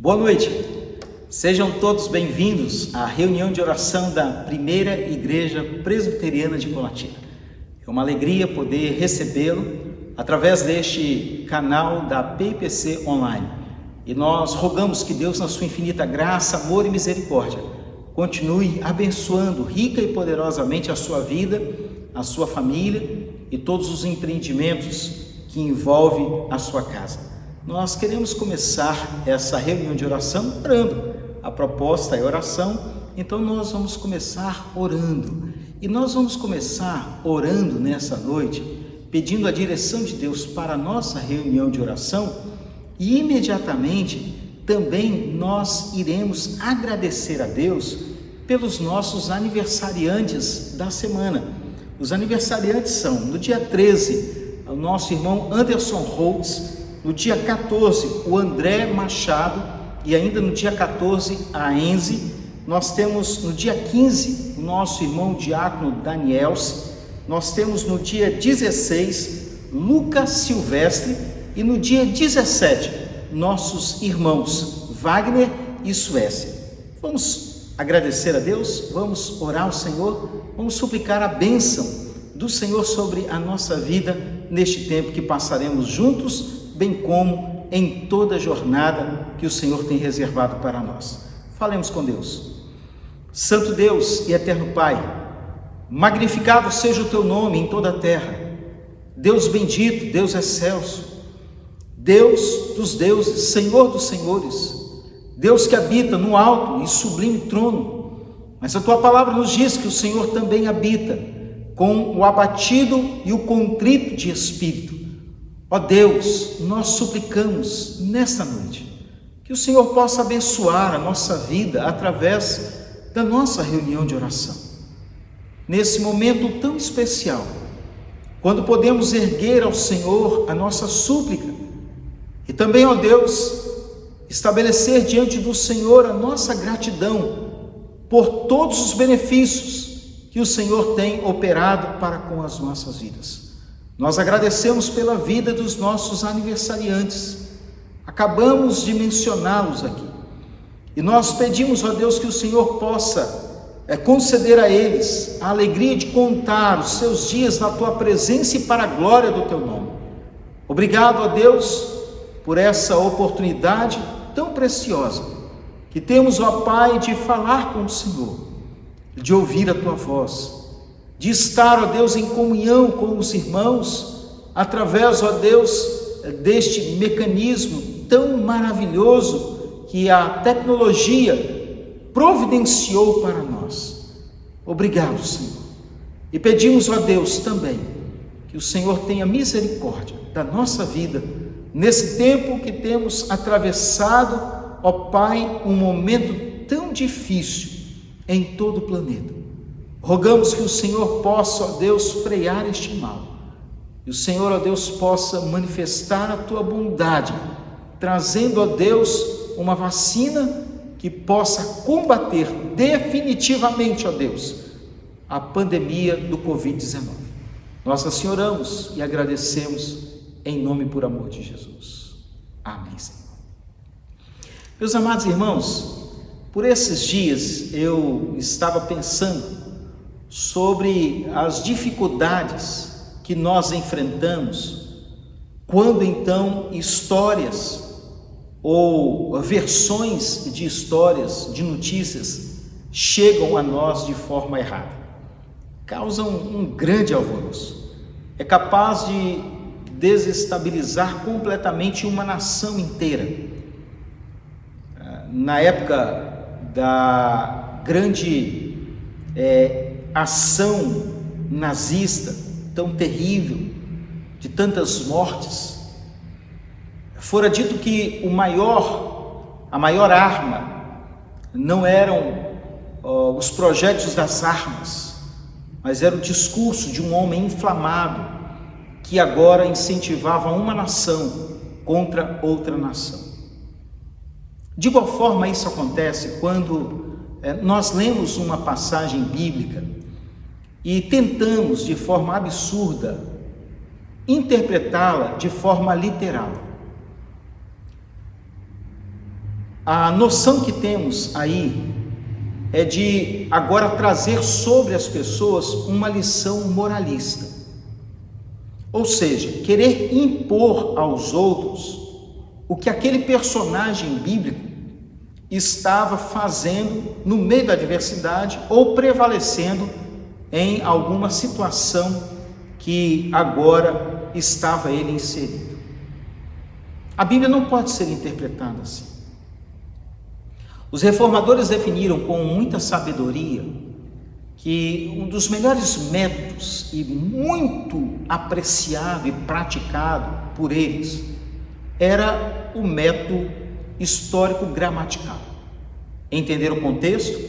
Boa noite, sejam todos bem-vindos à reunião de oração da Primeira Igreja Presbiteriana de Colatina. É uma alegria poder recebê-lo através deste canal da PIPC Online. E nós rogamos que Deus, na sua infinita graça, amor e misericórdia, continue abençoando rica e poderosamente a sua vida, a sua família e todos os empreendimentos que envolvem a sua casa. Nós queremos começar essa reunião de oração orando. A proposta é oração, então nós vamos começar orando. E nós vamos começar orando nessa noite, pedindo a direção de Deus para a nossa reunião de oração, e imediatamente também nós iremos agradecer a Deus pelos nossos aniversariantes da semana. Os aniversariantes são, no dia 13, o nosso irmão Anderson Holtz, no dia 14, o André Machado, e ainda no dia 14, a Enze. Nós temos no dia 15, o nosso irmão diácono Daniels. Nós temos no dia 16, Lucas Silvestre, e no dia 17, nossos irmãos Wagner e Suécia. Vamos agradecer a Deus, vamos orar ao Senhor, vamos suplicar a bênção do Senhor sobre a nossa vida neste tempo que passaremos juntos, bem como em toda a jornada que o Senhor tem reservado para nós. Falemos com Deus. Santo Deus e eterno Pai, magnificado seja o teu nome em toda a terra. Deus bendito, Deus excelso, Deus dos deuses, Senhor dos senhores, Deus que habita no alto e sublime trono. Mas a tua palavra nos diz que o Senhor também habita com o abatido e o contrito de espírito. Ó Deus, nós suplicamos nesta noite que o Senhor possa abençoar a nossa vida através da nossa reunião de oração. Nesse momento tão especial, quando podemos erguer ao Senhor a nossa súplica e também, ó Deus, estabelecer diante do Senhor a nossa gratidão por todos os benefícios que o Senhor tem operado para com as nossas vidas. Nós agradecemos pela vida dos nossos aniversariantes, acabamos de mencioná-los aqui, e nós pedimos a Deus que o Senhor possa conceder a eles a alegria de contar os seus dias na tua presença e para a glória do teu nome. Obrigado a Deus por essa oportunidade tão preciosa que temos, ó Pai, de falar com o Senhor, de ouvir a tua voz, de estar, ó Deus, em comunhão com os irmãos, através, ó Deus, deste mecanismo tão maravilhoso que a tecnologia providenciou para nós. Obrigado, Senhor. E pedimos, ó Deus, também, que o Senhor tenha misericórdia da nossa vida, nesse tempo que temos atravessado, ó Pai, um momento tão difícil em todo o planeta. Rogamos que o Senhor possa, ó Deus, frear este mal. E o Senhor, ó Deus, possa manifestar a tua bondade, trazendo, ó Deus, uma vacina que possa combater definitivamente, ó Deus, a pandemia do Covid-19. Nós assim oramos e agradecemos em nome e por amor de Jesus. Amém, Senhor. Meus amados irmãos, por esses dias eu estava pensando sobre as dificuldades que nós enfrentamos quando então histórias ou versões de histórias, de notícias, chegam a nós de forma errada. Causam um grande alvoroço. É capaz de desestabilizar completamente uma nação inteira. Na época da grande ação nazista tão terrível, de tantas mortes, fora dito que a maior arma não eram os projéteis das armas, mas era o discurso de um homem inflamado que agora incentivava uma nação contra outra nação. De igual forma, isso acontece quando nós lemos uma passagem bíblica e tentamos de forma absurda interpretá-la de forma literal. A noção que temos aí é de agora trazer sobre as pessoas uma lição moralista. Ou seja, querer impor aos outros o que aquele personagem bíblico estava fazendo no meio da adversidade ou prevalecendo em alguma situação que agora estava ele inserido. A Bíblia não pode ser interpretada assim. Os reformadores definiram com muita sabedoria que um dos melhores métodos e muito apreciado e praticado por eles era o método histórico-gramatical. Entender o contexto,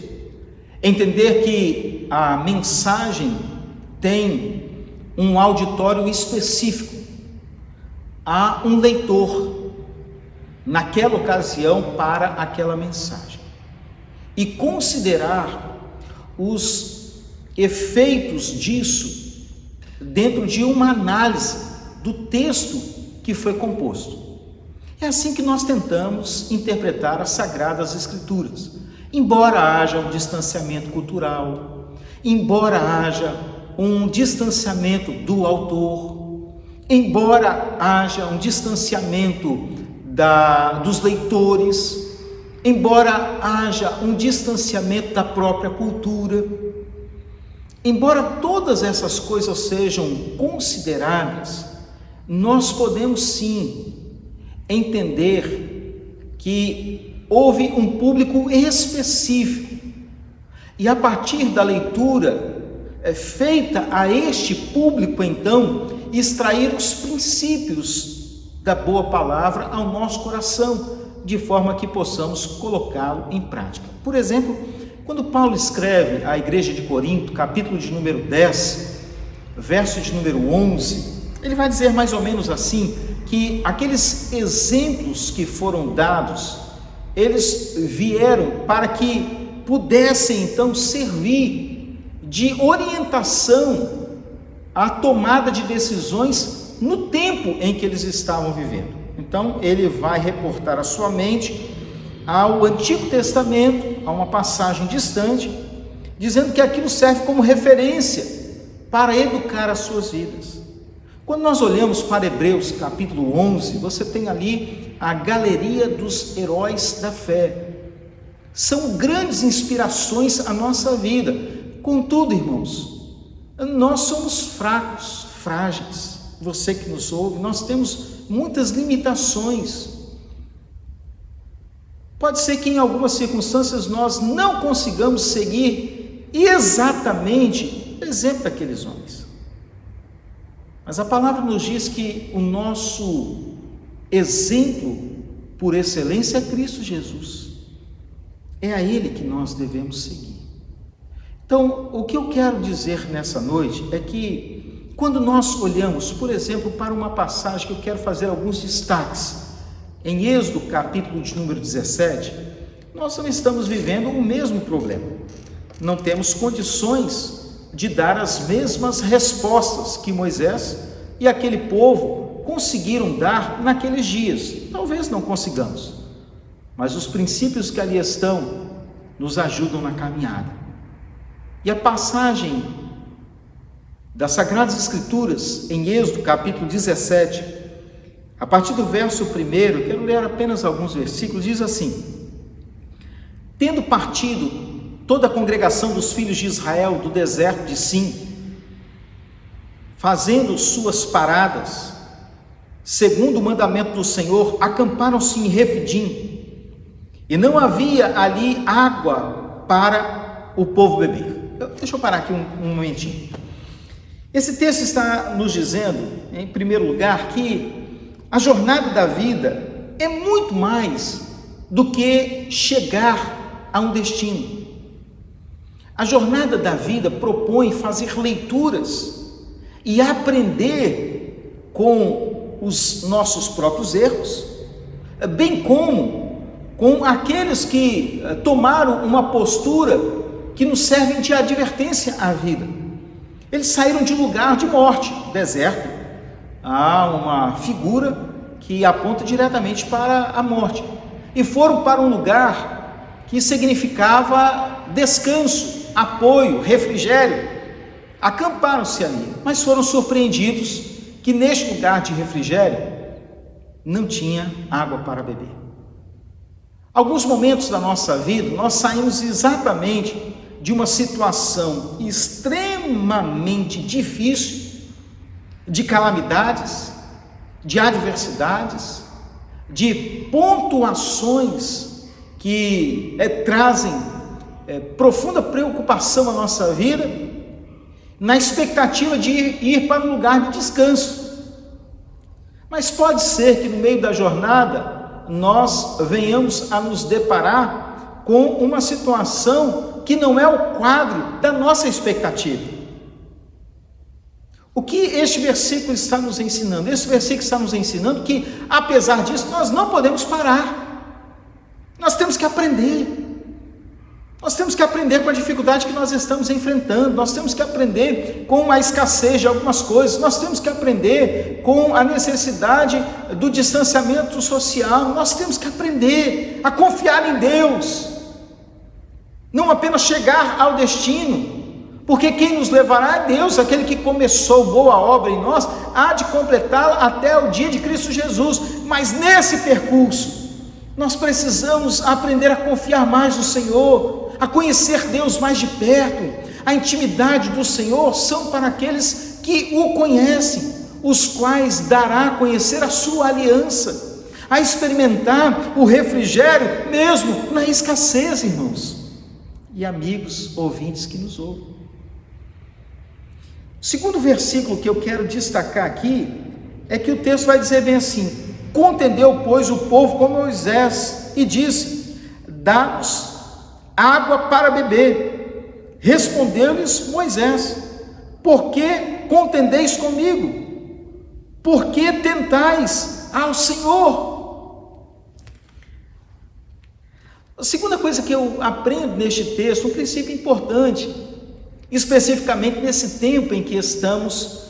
entender que a mensagem tem um auditório específico, há um leitor naquela ocasião para aquela mensagem, e considerar os efeitos disso dentro de uma análise do texto que foi composto. É assim que nós tentamos interpretar as Sagradas Escrituras, embora haja um distanciamento cultural, embora haja um distanciamento do autor, embora haja um distanciamento dos leitores, embora haja um distanciamento da própria cultura, embora todas essas coisas sejam consideradas, nós podemos sim entender que houve um público específico, e a partir da leitura feita a este público, então, extrair os princípios da boa palavra ao nosso coração, de forma que possamos colocá-lo em prática. Por exemplo, quando Paulo escreve à igreja de Corinto, capítulo de número 10, verso de número 11, ele vai dizer mais ou menos assim, que aqueles exemplos que foram dados, eles vieram para que pudessem então servir de orientação à tomada de decisões no tempo em que eles estavam vivendo. Então ele vai reportar a sua mente ao Antigo Testamento, a uma passagem distante, dizendo que aquilo serve como referência para educar as suas vidas. Quando nós olhamos para Hebreus capítulo 11, você tem ali a galeria dos heróis da fé. São grandes inspirações à nossa vida. Contudo, irmãos, nós somos fracos, frágeis. Você que nos ouve, nós temos muitas limitações. Pode ser que em algumas circunstâncias nós não consigamos seguir exatamente o exemplo daqueles homens. Mas a palavra nos diz que o nosso exemplo por excelência é Cristo Jesus. É a Ele que nós devemos seguir. Então, o que eu quero dizer nessa noite é que quando nós olhamos, por exemplo, para uma passagem que eu quero fazer alguns destaques, em Êxodo capítulo de número 17, nós não estamos vivendo o mesmo problema. Não temos condições de dar as mesmas respostas que Moisés e aquele povo conseguiram dar naqueles dias. Talvez não consigamos, mas os princípios que ali estão nos ajudam na caminhada. E a passagem das Sagradas Escrituras em Êxodo capítulo 17, a partir do verso 1, quero ler apenas alguns versículos, diz assim: tendo partido toda a congregação dos filhos de Israel do deserto de Sim, fazendo suas paradas, segundo o mandamento do Senhor, acamparam-se em Refidim, e não havia ali água para o povo beber. Deixa eu parar aqui um momentinho. Esse texto está nos dizendo, em primeiro lugar, que a jornada da vida é muito mais do que chegar a um destino. A jornada da vida propõe fazer leituras e aprender com os nossos próprios erros, bem como com aqueles que tomaram uma postura que nos serve de advertência à vida. Eles saíram de um lugar de morte, deserto. Há uma figura que aponta diretamente para a morte. e foram para um lugar que significava descanso, apoio, refrigério. Acamparam-se ali, mas foram surpreendidos que neste lugar de refrigério não tinha água para beber. Alguns momentos da nossa vida, nós saímos exatamente de uma situação extremamente difícil, de calamidades, de adversidades, de pontuações que trazem profunda preocupação à nossa vida, na expectativa de ir para um lugar de descanso. Mas pode ser que no meio da jornada nós venhamos a nos deparar com uma situação que não é o quadro da nossa expectativa. O que este versículo está nos ensinando? Esse versículo está nos ensinando que, apesar disso, nós não podemos parar. Nós temos que aprender. Nós temos que aprender com a dificuldade que nós estamos enfrentando, nós temos que aprender com a escassez de algumas coisas, nós temos que aprender com a necessidade do distanciamento social, nós temos que aprender a confiar em Deus, não apenas chegar ao destino, porque quem nos levará é Deus, aquele que começou boa obra em nós, há de completá-la até o dia de Cristo Jesus. Mas nesse percurso, nós precisamos aprender a confiar mais no Senhor, a conhecer Deus mais de perto. A intimidade do Senhor são para aqueles que o conhecem, os quais dará a conhecer a sua aliança, a experimentar o refrigério mesmo na escassez, irmãos e amigos ouvintes que nos ouvem. O segundo versículo que eu quero destacar aqui é que o texto vai dizer bem assim: contendeu, pois, o povo com Moisés e disse: dá-nos água para beber. Respondeu-lhes Moisés: por que contendeis comigo? Por que tentais ao Senhor? A segunda coisa que eu aprendo neste texto, um princípio importante, especificamente nesse tempo em que estamos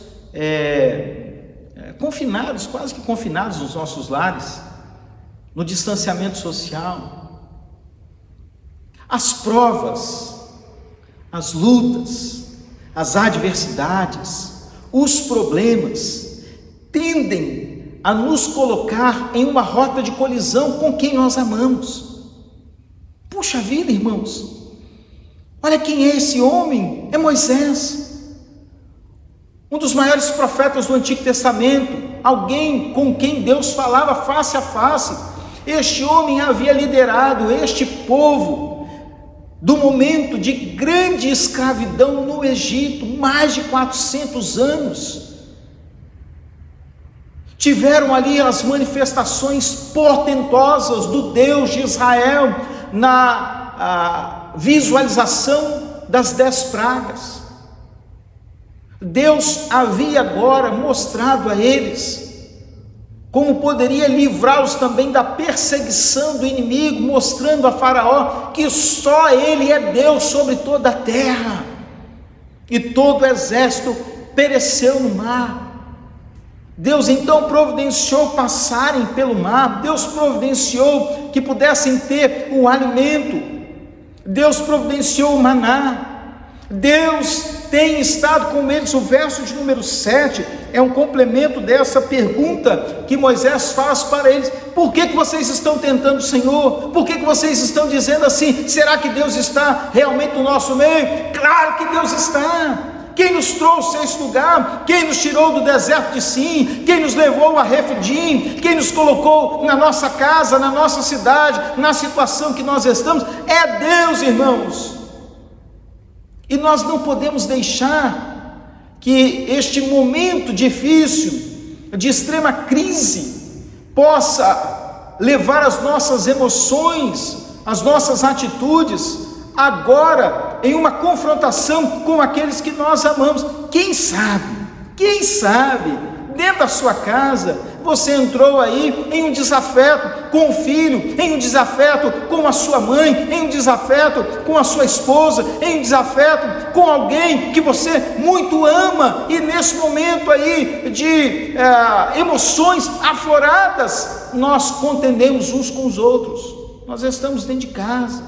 confinados, quase que confinados nos nossos lares, no distanciamento social. As provas, as lutas, as adversidades, os problemas tendem a nos colocar em uma rota de colisão com quem nós amamos. Puxa vida, irmãos, olha quem é esse homem, é Moisés, um dos maiores profetas do Antigo Testamento, alguém com quem Deus falava face a face. Este homem havia liderado este povo do momento de grande escravidão no Egito, mais de 400 anos. Tiveram ali as manifestações portentosas do Deus de Israel na visualização das 10 pragas. Deus havia agora mostrado a eles como poderia livrá-los também da perseguição do inimigo, mostrando a Faraó que só ele é Deus sobre toda a terra. E todo o exército pereceu no mar. Deus então providenciou passarem pelo mar, Deus providenciou que pudessem ter o alimento, Deus providenciou o maná, Deus tem estado com eles. O verso de número 7 é um complemento dessa pergunta que Moisés faz para eles: por que vocês estão tentando o Senhor? Por que vocês estão dizendo assim? Será que Deus está realmente no nosso meio? Claro que Deus está. Quem nos trouxe a esse lugar, quem nos tirou do deserto de Sim, quem nos levou a Refidim, quem nos colocou na nossa casa, na nossa cidade, na situação que nós estamos, é Deus, irmãos. E nós não podemos deixar que este momento difícil, de extrema crise, possa levar as nossas emoções, as nossas atitudes, agora em uma confrontação com aqueles que nós amamos. Quem sabe, dentro da sua casa, você entrou aí em um desafeto com o filho, em um desafeto com a sua mãe, em um desafeto com a sua esposa, em um desafeto com alguém que você muito ama, e nesse momento aí de emoções afloradas, nós contendemos uns com os outros. Nós estamos dentro de casa.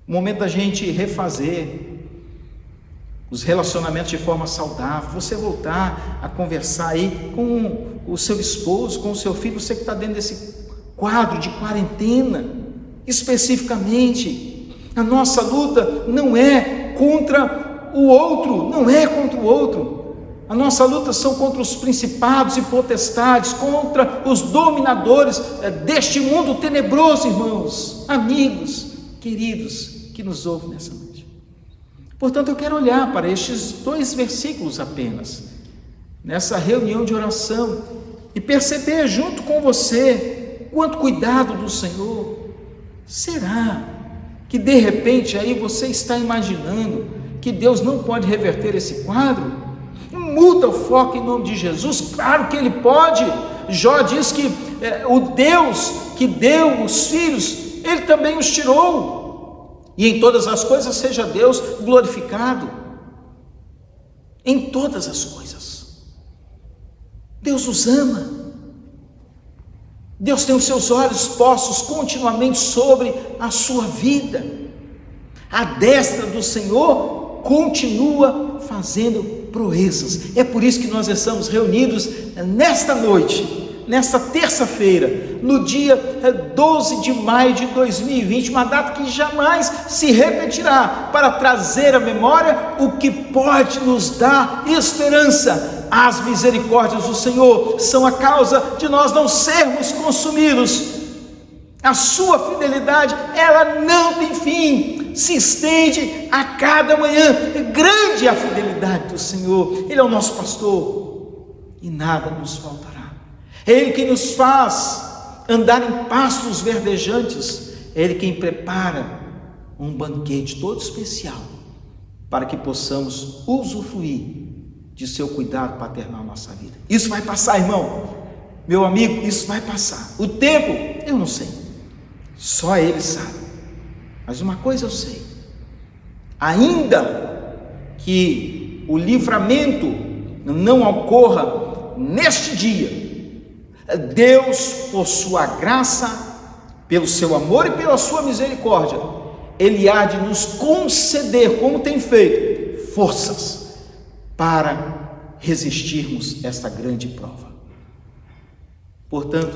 O momento da gente refazer os relacionamentos de forma saudável, você voltar a conversar aí com o seu esposo, com o seu filho, você que está dentro desse quadro de quarentena, especificamente. A nossa luta não é contra o outro, não é contra o outro. A nossa luta são contra os principados e potestades, contra os dominadores deste mundo tenebroso, irmãos, amigos, queridos, que nos ouvem nessa noite. Portanto, eu quero olhar para estes 2 versículos apenas, nessa reunião de oração, e perceber junto com você quanto cuidado do Senhor. Será que de repente aí você está imaginando que Deus não pode reverter esse quadro? Muda o foco em nome de Jesus. Claro que Ele pode. Jó diz que o Deus que deu os filhos, Ele também os tirou. E em todas as coisas seja Deus glorificado. Em todas as coisas. Deus os ama. Deus tem os seus olhos postos continuamente sobre a sua vida. A destra do Senhor continua fazendo proezas. É por isso que nós estamos reunidos nesta noite, nesta terça-feira, no dia 12 de maio de 2020, uma data que jamais se repetirá, para trazer à memória o que pode nos dar esperança. As misericórdias do Senhor são a causa de nós não sermos consumidos. A sua fidelidade, ela não tem fim, se estende a cada manhã. Grande é a fidelidade do Senhor. Ele é o nosso pastor e nada nos faltará. É Ele quem nos faz andar em pastos verdejantes. É Ele quem prepara um banquete todo especial para que possamos usufruir de seu cuidado paternal na nossa vida. Isso vai passar, irmão, meu amigo, isso vai passar. O tempo, eu não sei, só Ele sabe. Mas uma coisa eu sei: ainda que o livramento não ocorra neste dia, Deus, por sua graça, pelo seu amor e pela sua misericórdia, Ele há de nos conceder, como tem feito, forças para resistirmos esta grande prova. Portanto,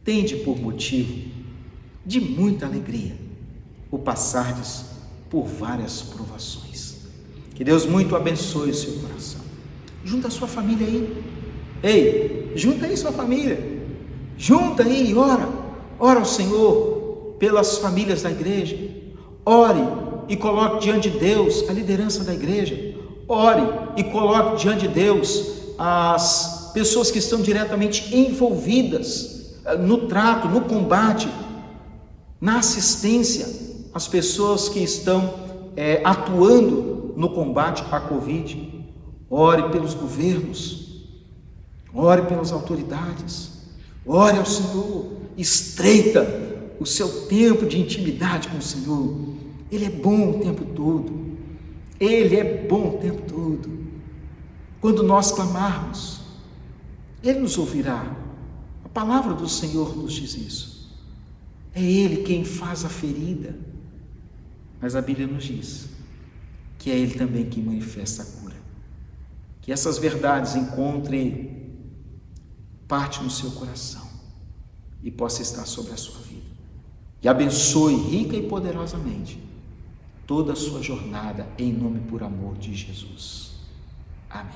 tende por motivo de muita alegria o passardes por várias provações. Que Deus muito abençoe o seu coração. Junta a sua família aí. Ei, junta aí sua família. Junta aí e ora ao Senhor pelas famílias da igreja. Ore e coloque diante de Deus a liderança da igreja. Ore e coloque diante de Deus as pessoas que estão diretamente envolvidas no trato, no combate, na assistência, as pessoas que estão atuando no combate à Covid. Ore pelos governos, ore pelas autoridades, ore ao Senhor, estreita o seu tempo de intimidade com o Senhor. Ele é bom o tempo todo. Ele é bom o tempo todo. Quando nós clamarmos, Ele nos ouvirá. A palavra do Senhor nos diz isso. É Ele quem faz a ferida, mas a Bíblia nos diz que é Ele também quem manifesta a cura. Que essas verdades encontrem parte no seu coração e possa estar sobre a sua vida. E abençoe rica e poderosamente toda a sua jornada, em nome e por amor de Jesus. Amém.